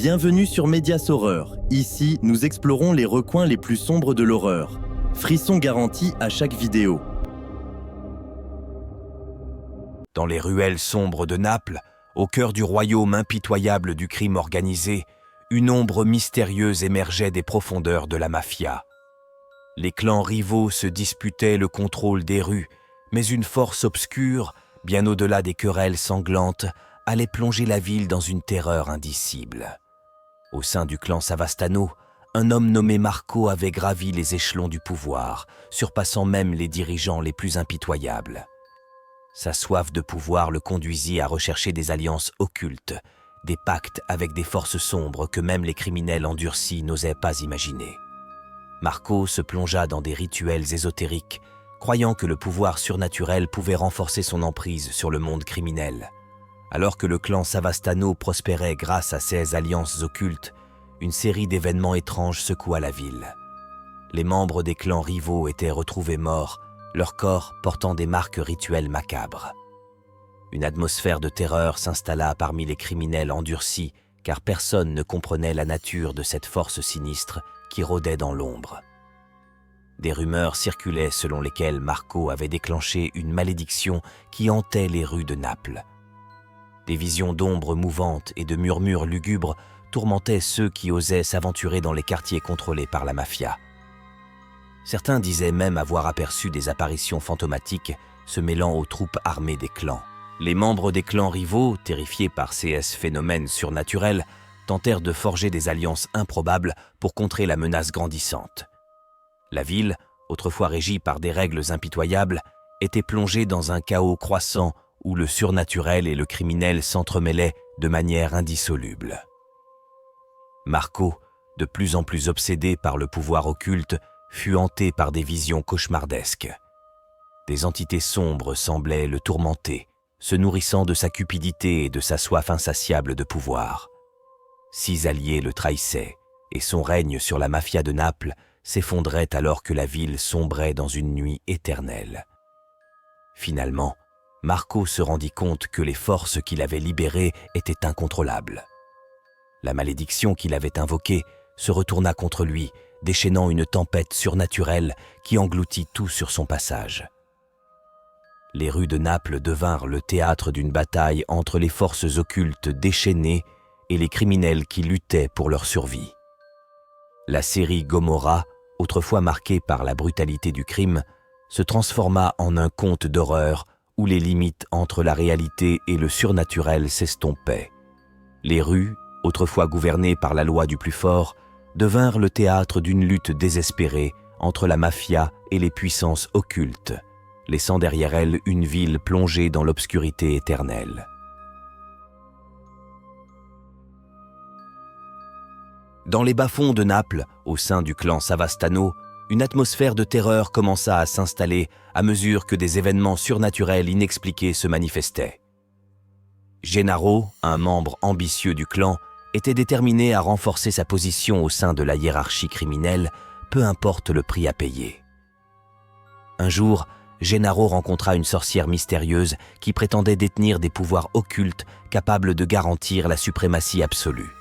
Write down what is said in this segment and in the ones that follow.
Bienvenue sur Médias Horreur. Ici, nous explorons les recoins les plus sombres de l'horreur. Frisson garanti à chaque vidéo. Dans les ruelles sombres de Naples, au cœur du royaume impitoyable du crime organisé, une ombre mystérieuse émergeait des profondeurs de la mafia. Les clans rivaux se disputaient le contrôle des rues, mais une force obscure, bien au-delà des querelles sanglantes, allait plonger la ville dans une terreur indicible. Au sein du clan Savastano, un homme nommé Marco avait gravi les échelons du pouvoir, surpassant même les dirigeants les plus impitoyables. Sa soif de pouvoir le conduisit à rechercher des alliances occultes, des pactes avec des forces sombres que même les criminels endurcis n'osaient pas imaginer. Marco se plongea dans des rituels ésotériques, croyant que le pouvoir surnaturel pouvait renforcer son emprise sur le monde criminel. Alors que le clan Savastano prospérait grâce à ses alliances occultes, une série d'événements étranges secoua la ville. Les membres des clans rivaux étaient retrouvés morts, leurs corps portant des marques rituelles macabres. Une atmosphère de terreur s'installa parmi les criminels endurcis, car personne ne comprenait la nature de cette force sinistre qui rôdait dans l'ombre. Des rumeurs circulaient selon lesquelles Marco avait déclenché une malédiction qui hantait les rues de Naples. Des visions d'ombres mouvantes et de murmures lugubres tourmentaient ceux qui osaient s'aventurer dans les quartiers contrôlés par la mafia. Certains disaient même avoir aperçu des apparitions fantomatiques se mêlant aux troupes armées des clans. Les membres des clans rivaux, terrifiés par ces phénomènes surnaturels, tentèrent de forger des alliances improbables pour contrer la menace grandissante. La ville, autrefois régie par des règles impitoyables, était plongée dans un chaos croissant où le surnaturel et le criminel s'entremêlaient de manière indissoluble. Marco, de plus en plus obsédé par le pouvoir occulte, fut hanté par des visions cauchemardesques. Des entités sombres semblaient le tourmenter, se nourrissant de sa cupidité et de sa soif insatiable de pouvoir. 6 alliés le trahissaient, et son règne sur la mafia de Naples s'effondrait alors que la ville sombrait dans une nuit éternelle. Finalement, Marco se rendit compte que les forces qu'il avait libérées étaient incontrôlables. La malédiction qu'il avait invoquée se retourna contre lui, déchaînant une tempête surnaturelle qui engloutit tout sur son passage. Les rues de Naples devinrent le théâtre d'une bataille entre les forces occultes déchaînées et les criminels qui luttaient pour leur survie. La série Gomorrah, autrefois marquée par la brutalité du crime, se transforma en un conte d'horreur où les limites entre la réalité et le surnaturel s'estompaient. Les rues, autrefois gouvernées par la loi du plus fort, devinrent le théâtre d'une lutte désespérée entre la mafia et les puissances occultes, laissant derrière elles une ville plongée dans l'obscurité éternelle. Dans les bas-fonds de Naples, au sein du clan Savastano, une atmosphère de terreur commença à s'installer à mesure que des événements surnaturels inexpliqués se manifestaient. Gennaro, un membre ambitieux du clan, était déterminé à renforcer sa position au sein de la hiérarchie criminelle, peu importe le prix à payer. Un jour, Gennaro rencontra une sorcière mystérieuse qui prétendait détenir des pouvoirs occultes capables de garantir la suprématie absolue.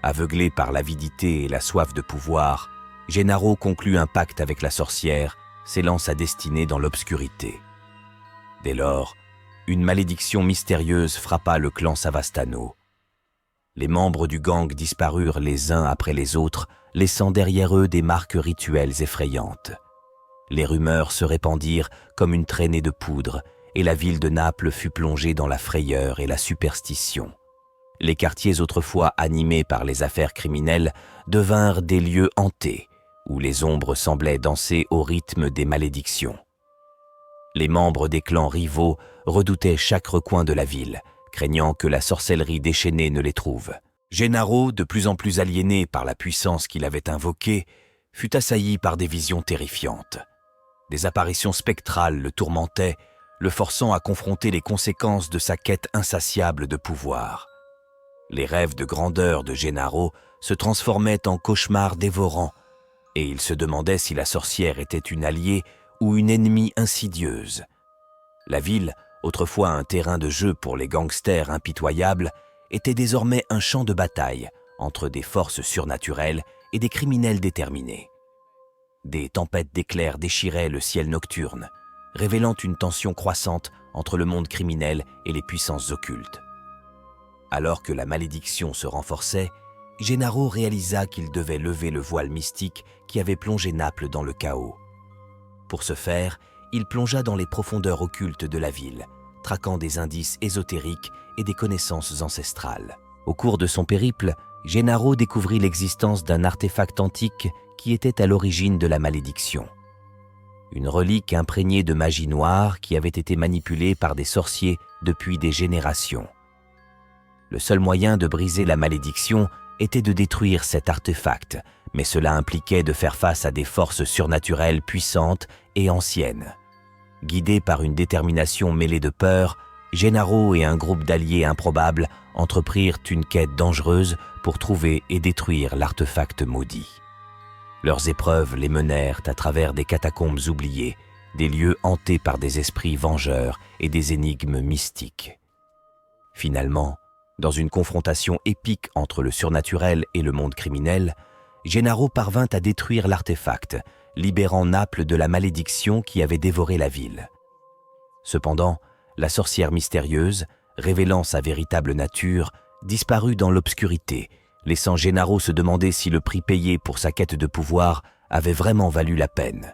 Aveuglé par l'avidité et la soif de pouvoir, Gennaro conclut un pacte avec la sorcière, scellant sa destinée dans l'obscurité. Dès lors, une malédiction mystérieuse frappa le clan Savastano. Les membres du gang disparurent les uns après les autres, laissant derrière eux des marques rituelles effrayantes. Les rumeurs se répandirent comme une traînée de poudre, et la ville de Naples fut plongée dans la frayeur et la superstition. Les quartiers autrefois animés par les affaires criminelles devinrent des lieux hantés, où les ombres semblaient danser au rythme des malédictions. Les membres des clans rivaux redoutaient chaque recoin de la ville, craignant que la sorcellerie déchaînée ne les trouve. Gennaro, de plus en plus aliéné par la puissance qu'il avait invoquée, fut assailli par des visions terrifiantes. Des apparitions spectrales le tourmentaient, le forçant à confronter les conséquences de sa quête insatiable de pouvoir. Les rêves de grandeur de Gennaro se transformaient en cauchemars dévorants, et il se demandait si la sorcière était une alliée ou une ennemie insidieuse. La ville, autrefois un terrain de jeu pour les gangsters impitoyables, était désormais un champ de bataille entre des forces surnaturelles et des criminels déterminés. Des tempêtes d'éclairs déchiraient le ciel nocturne, révélant une tension croissante entre le monde criminel et les puissances occultes. Alors que la malédiction se renforçait, Gennaro réalisa qu'il devait lever le voile mystique qui avait plongé Naples dans le chaos. Pour ce faire, il plongea dans les profondeurs occultes de la ville, traquant des indices ésotériques et des connaissances ancestrales. Au cours de son périple, Gennaro découvrit l'existence d'un artefact antique qui était à l'origine de la malédiction. Une relique imprégnée de magie noire qui avait été manipulée par des sorciers depuis des générations. Le seul moyen de briser la malédiction était de détruire cet artefact, mais cela impliquait de faire face à des forces surnaturelles puissantes et anciennes. Guidés par une détermination mêlée de peur, Gennaro et un groupe d'alliés improbables entreprirent une quête dangereuse pour trouver et détruire l'artefact maudit. Leurs épreuves les menèrent à travers des catacombes oubliées, des lieux hantés par des esprits vengeurs et des énigmes mystiques. Finalement, dans une confrontation épique entre le surnaturel et le monde criminel, Gennaro parvint à détruire l'artefact, libérant Naples de la malédiction qui avait dévoré la ville. Cependant, la sorcière mystérieuse, révélant sa véritable nature, disparut dans l'obscurité, laissant Gennaro se demander si le prix payé pour sa quête de pouvoir avait vraiment valu la peine.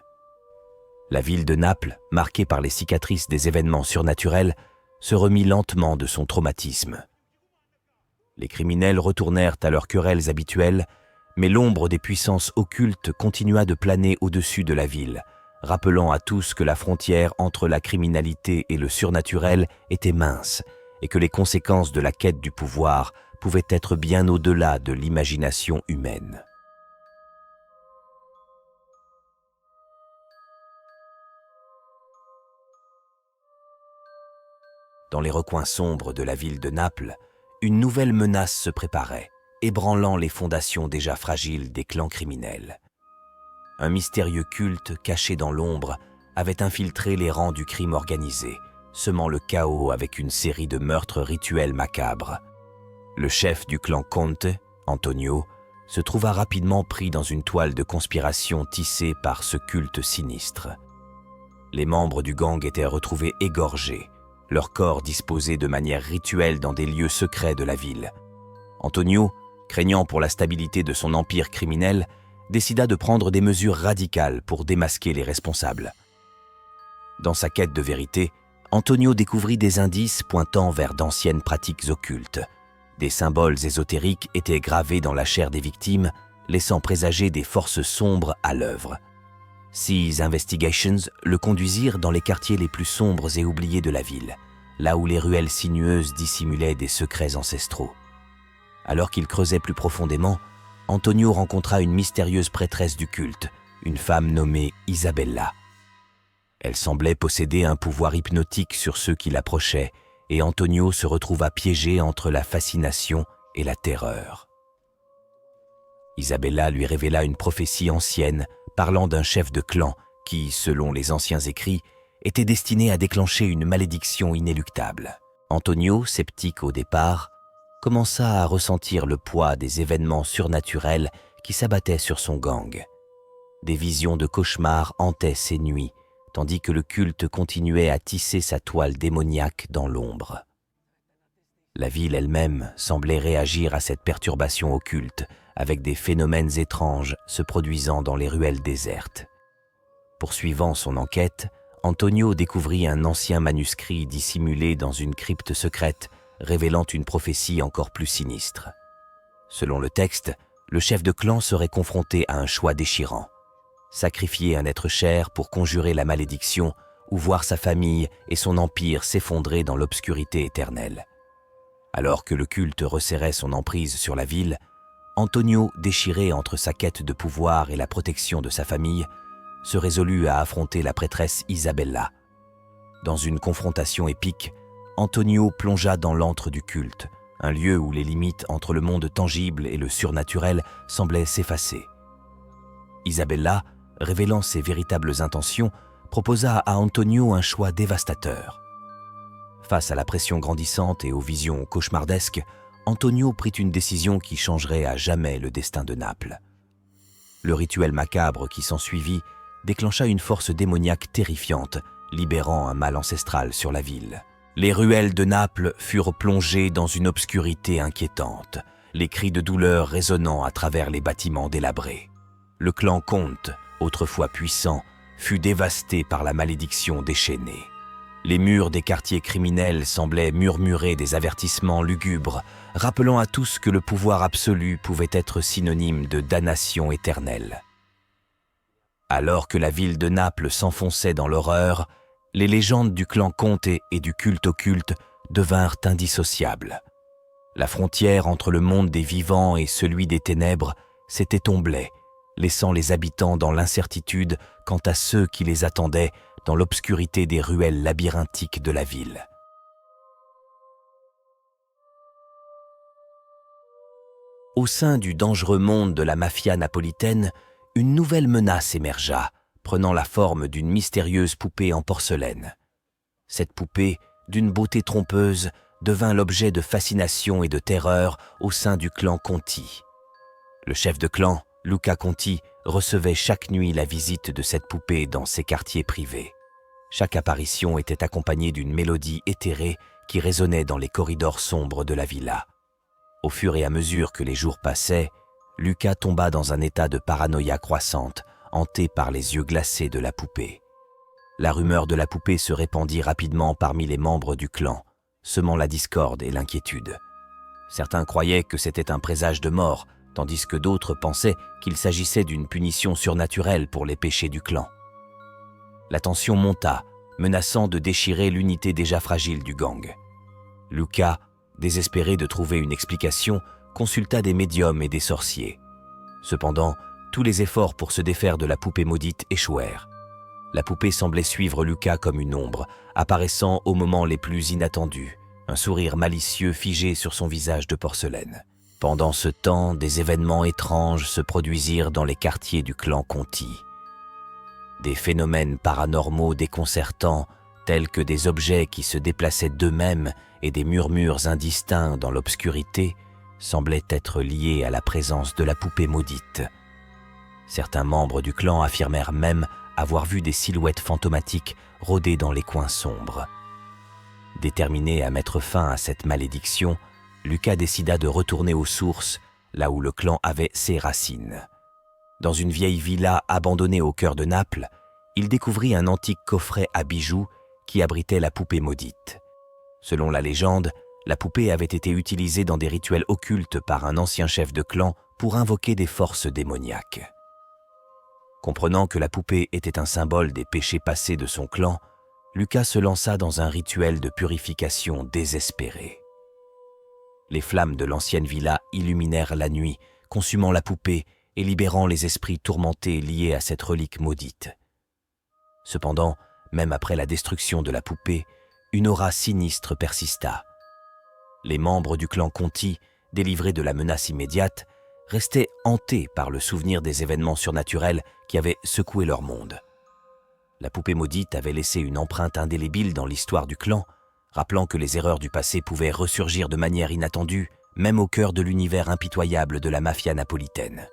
La ville de Naples, marquée par les cicatrices des événements surnaturels, se remit lentement de son traumatisme. Les criminels retournèrent à leurs querelles habituelles, mais l'ombre des puissances occultes continua de planer au-dessus de la ville, rappelant à tous que la frontière entre la criminalité et le surnaturel était mince et que les conséquences de la quête du pouvoir pouvaient être bien au-delà de l'imagination humaine. Dans les recoins sombres de la ville de Naples, une nouvelle menace se préparait, ébranlant les fondations déjà fragiles des clans criminels. Un mystérieux culte caché dans l'ombre avait infiltré les rangs du crime organisé, semant le chaos avec une série de meurtres rituels macabres. Le chef du clan Conte, Antonio, se trouva rapidement pris dans une toile de conspiration tissée par ce culte sinistre. Les membres du gang étaient retrouvés égorgés, leurs corps disposés de manière rituelle dans des lieux secrets de la ville. Antonio, craignant pour la stabilité de son empire criminel, décida de prendre des mesures radicales pour démasquer les responsables. Dans sa quête de vérité, Antonio découvrit des indices pointant vers d'anciennes pratiques occultes. Des symboles ésotériques étaient gravés dans la chair des victimes, laissant présager des forces sombres à l'œuvre. Ces investigations le conduisirent dans les quartiers les plus sombres et oubliés de la ville, là où les ruelles sinueuses dissimulaient des secrets ancestraux. Alors qu'il creusait plus profondément, Antonio rencontra une mystérieuse prêtresse du culte, une femme nommée Isabella. Elle semblait posséder un pouvoir hypnotique sur ceux qui l'approchaient, et Antonio se retrouva piégé entre la fascination et la terreur. Isabella lui révéla une prophétie ancienne parlant d'un chef de clan qui, selon les anciens écrits, était destiné à déclencher une malédiction inéluctable. Antonio, sceptique au départ, commença à ressentir le poids des événements surnaturels qui s'abattaient sur son gang. Des visions de cauchemars hantaient ses nuits, tandis que le culte continuait à tisser sa toile démoniaque dans l'ombre. La ville elle-même semblait réagir à cette perturbation occulte, avec des phénomènes étranges se produisant dans les ruelles désertes. Poursuivant son enquête, Antonio découvrit un ancien manuscrit dissimulé dans une crypte secrète, révélant une prophétie encore plus sinistre. Selon le texte, le chef de clan serait confronté à un choix déchirant. Sacrifier un être cher pour conjurer la malédiction ou voir sa famille et son empire s'effondrer dans l'obscurité éternelle. Alors que le culte resserrait son emprise sur la ville, Antonio, déchiré entre sa quête de pouvoir et la protection de sa famille, se résolut à affronter la prêtresse Isabella. Dans une confrontation épique, Antonio plongea dans l'antre du culte, un lieu où les limites entre le monde tangible et le surnaturel semblaient s'effacer. Isabella, révélant ses véritables intentions, proposa à Antonio un choix dévastateur. Face à la pression grandissante et aux visions cauchemardesques, Antonio prit une décision qui changerait à jamais le destin de Naples. Le rituel macabre qui s'ensuivit déclencha une force démoniaque terrifiante, libérant un mal ancestral sur la ville. Les ruelles de Naples furent plongées dans une obscurité inquiétante, les cris de douleur résonnant à travers les bâtiments délabrés. Le clan Conte, autrefois puissant, fut dévasté par la malédiction déchaînée. Les murs des quartiers criminels semblaient murmurer des avertissements lugubres, rappelant à tous que le pouvoir absolu pouvait être synonyme de damnation éternelle. Alors que la ville de Naples s'enfonçait dans l'horreur, les légendes du clan Conte et du culte occulte devinrent indissociables. La frontière entre le monde des vivants et celui des ténèbres s'était omblée, laissant les habitants dans l'incertitude quant à ceux qui les attendaient dans l'obscurité des ruelles labyrinthiques de la ville. Au sein du dangereux monde de la mafia napolitaine, une nouvelle menace émergea, prenant la forme d'une mystérieuse poupée en porcelaine. Cette poupée, d'une beauté trompeuse, devint l'objet de fascination et de terreur au sein du clan Conti. Le chef de clan, Luca Conti, recevait chaque nuit la visite de cette poupée dans ses quartiers privés. Chaque apparition était accompagnée d'une mélodie éthérée qui résonnait dans les corridors sombres de la villa. Au fur et à mesure que les jours passaient, Luca tomba dans un état de paranoïa croissante, hanté par les yeux glacés de la poupée. La rumeur de la poupée se répandit rapidement parmi les membres du clan, semant la discorde et l'inquiétude. Certains croyaient que c'était un présage de mort, tandis que d'autres pensaient qu'il s'agissait d'une punition surnaturelle pour les péchés du clan. La tension monta, menaçant de déchirer l'unité déjà fragile du gang. Luca, désespéré de trouver une explication, consulta des médiums et des sorciers. Cependant, tous les efforts pour se défaire de la poupée maudite échouèrent. La poupée semblait suivre Luca comme une ombre, apparaissant aux moments les plus inattendus, un sourire malicieux figé sur son visage de porcelaine. Pendant ce temps, des événements étranges se produisirent dans les quartiers du clan Conti. Des phénomènes paranormaux déconcertants, tels que des objets qui se déplaçaient d'eux-mêmes et des murmures indistincts dans l'obscurité, semblaient être liés à la présence de la poupée maudite. Certains membres du clan affirmèrent même avoir vu des silhouettes fantomatiques rôder dans les coins sombres. Déterminé à mettre fin à cette malédiction, Luca décida de retourner aux sources, là où le clan avait ses racines. Dans une vieille villa abandonnée au cœur de Naples, il découvrit un antique coffret à bijoux qui abritait la poupée maudite. Selon la légende, la poupée avait été utilisée dans des rituels occultes par un ancien chef de clan pour invoquer des forces démoniaques. Comprenant que la poupée était un symbole des péchés passés de son clan, Luca se lança dans un rituel de purification désespéré. Les flammes de l'ancienne villa illuminèrent la nuit, consumant la poupée et libérant les esprits tourmentés liés à cette relique maudite. Cependant, même après la destruction de la poupée, une aura sinistre persista. Les membres du clan Conti, délivrés de la menace immédiate, restaient hantés par le souvenir des événements surnaturels qui avaient secoué leur monde. La poupée maudite avait laissé une empreinte indélébile dans l'histoire du clan, rappelant que les erreurs du passé pouvaient ressurgir de manière inattendue, même au cœur de l'univers impitoyable de la mafia napolitaine.